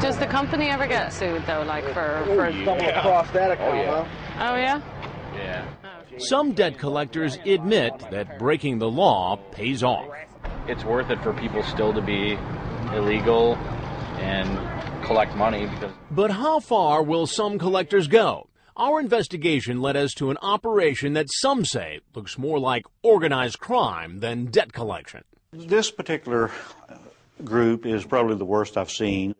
Does the company ever get sued, though, like for... Stumble across that account, huh? Oh, yeah? Yeah. Some debt collectors admit that breaking the law pays off. It's worth it for people still to be illegal and collect money because... But how far will some collectors go? Our investigation led us to an operation that some say looks more like organized crime than debt collection. This particular group is probably the worst I've seen.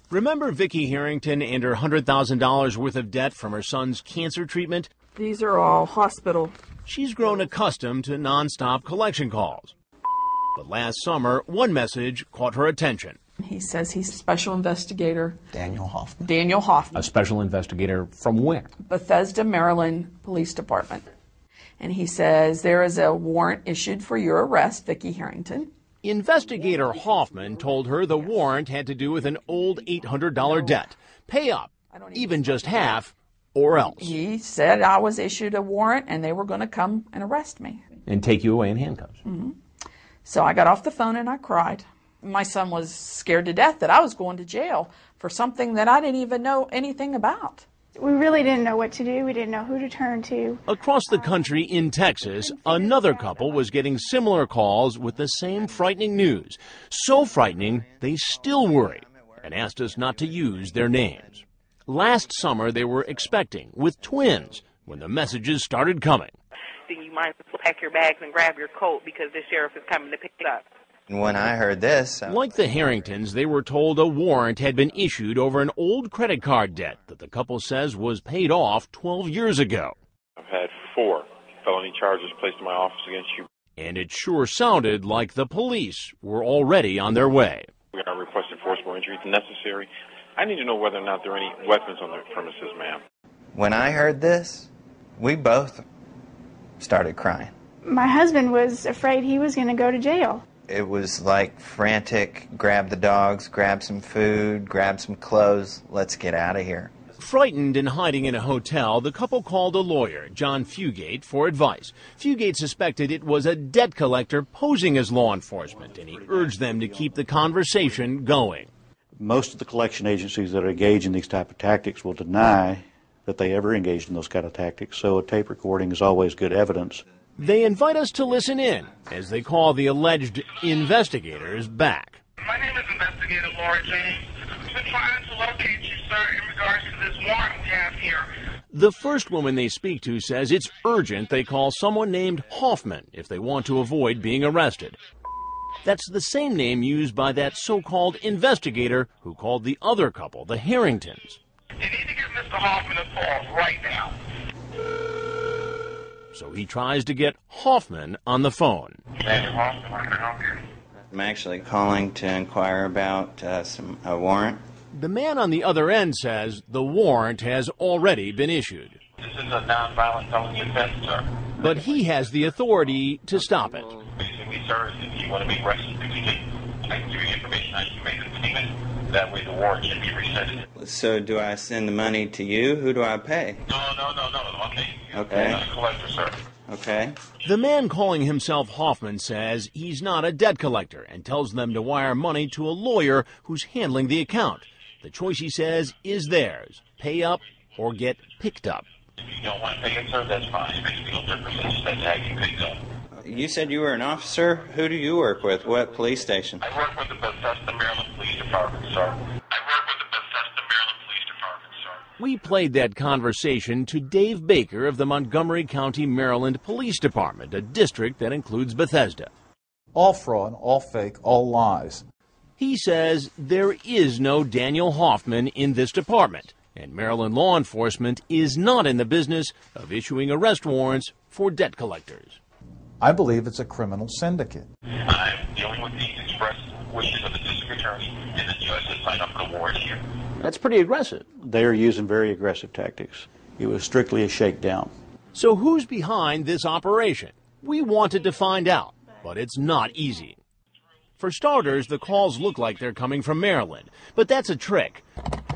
Remember Vicki Harrington and her $100,000 worth of debt from her son's cancer treatment? These are all hospital. She's grown accustomed to nonstop collection calls. But last summer, one message caught her attention. He says he's a special investigator. Daniel Hoffman. Daniel Hoffman. A special investigator from where? Bethesda, Maryland Police Department. And he says there is a warrant issued for your arrest, Vicki Harrington. Investigator Hoffman told her the warrant had to do with an old $800 debt. Pay up, even just half, or else. He said I was issued a warrant and they were going to come and arrest me. And take you away in handcuffs. Mm-hmm. So I got off the phone and I cried. My son was scared to death that I was going to jail for something that I didn't even know anything about. We really didn't know what to do. We didn't know who to turn to. Across the country in Texas, another couple was getting similar calls with the same frightening news. So frightening, they still worry and asked us not to use their names. Last summer, they were expecting, with twins, when the messages started coming. Then you might as well pack your bags and grab your coat because the sheriff is coming to pick it up. When I heard this... Like the Harringtons, they were told a warrant had been issued over an old credit card debt that the couple says was paid off 12 years ago. I've had 4 felony charges placed in my office against you. And it sure sounded like the police were already on their way. We're going to request enforceable injury if necessary. I need to know whether or not there are any weapons on the premises, ma'am. When I heard this, we both started crying. My husband was afraid he was going to go to jail. It was like frantic, grab the dogs, grab some food, grab some clothes, let's get out of here. Frightened and hiding in a hotel, the couple called a lawyer, John Fugate, for advice. Fugate suspected it was a debt collector posing as law enforcement, and he urged them to keep the conversation going. Most of the collection agencies that are engaged in these type of tactics will deny that they ever engaged in those kind of tactics, so a tape recording is always good evidence. They invite us to listen in as they call the alleged investigators back. My name is Investigator Laura James. We've been trying to locate you, sir, in regards to this warrant we have here. The first woman they speak to says it's urgent they call someone named Hoffman if they want to avoid being arrested. That's the same name used by that so-called investigator who called the other couple, the Harringtons. You need to give Mr. Hoffman a call right now. So he tries to get Hoffman on the phone. Mr. Hoffman, I can help you. I'm actually calling to inquire about a warrant. The man on the other end says the warrant has already been issued. This is a nonviolent felony offense, sir. But he has the authority to stop it. Basically, sir, if you want to be arrested, I can give you information how you can make the payment. That way the warrant can be rescinded. So do I send the money to you? Who do I pay? No. Okay. Okay. I'm a collector, sir. Okay. The man calling himself Hoffman says he's not a debt collector and tells them to wire money to a lawyer who's handling the account. The choice, he says, is theirs. Pay up or get picked up. If you don't want to pay it, sir, that's fine. It makes no difference. It's just have you picked up. You said you were an officer? Who do you work with? What police station? I work with the Bethesda, Maryland Police Department, sir. We played that conversation to Dave Baker of the Montgomery County, Maryland Police Department, a district that includes Bethesda. All fraud, all fake, all lies. He says there is no Daniel Hoffman in this department, and Maryland law enforcement is not in the business of issuing arrest warrants for debt collectors. I believe it's a criminal syndicate. I'm dealing with the express wishes of the district attorney and the judge to sign up for the warrant here. That's pretty aggressive. They are using very aggressive tactics. It was strictly a shakedown. So who's behind this operation? We wanted to find out, but it's not easy. For starters, the calls look like they're coming from Maryland, but that's a trick.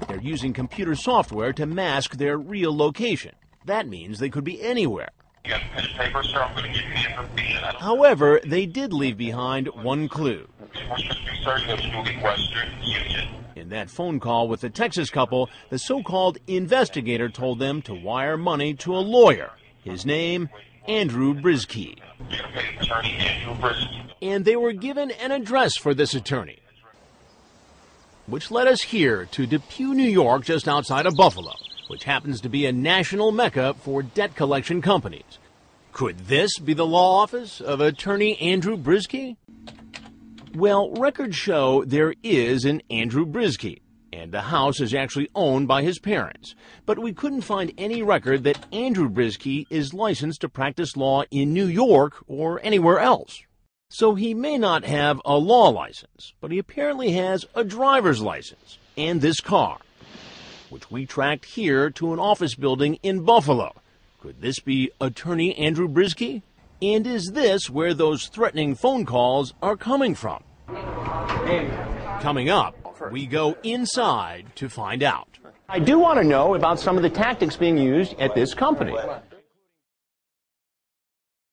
They're using computer software to mask their real location. That means they could be anywhere. You got pen and paper, sir? I'm going to give you the information. However, they did leave behind one clue. Western Union. In that phone call with the Texas couple, the so-called investigator told them to wire money to a lawyer. His name, Andrew Brisky. Attorney Andrew Brisky. And they were given an address for this attorney, which led us here to Depew, New York, just outside of Buffalo, which happens to be a national mecca for debt collection companies. Could this be the law office of attorney Andrew Brisky? Well, records show there is an Andrew Brisky, and the house is actually owned by his parents. But we couldn't find any record that Andrew Brisky is licensed to practice law in New York or anywhere else. So he may not have a law license, but he apparently has a driver's license and this car, which we tracked here to an office building in Buffalo. Could this be attorney Andrew Brisky? And is this where those threatening phone calls are coming from? Coming up, we go inside to find out. I do want to know about some of the tactics being used at this company.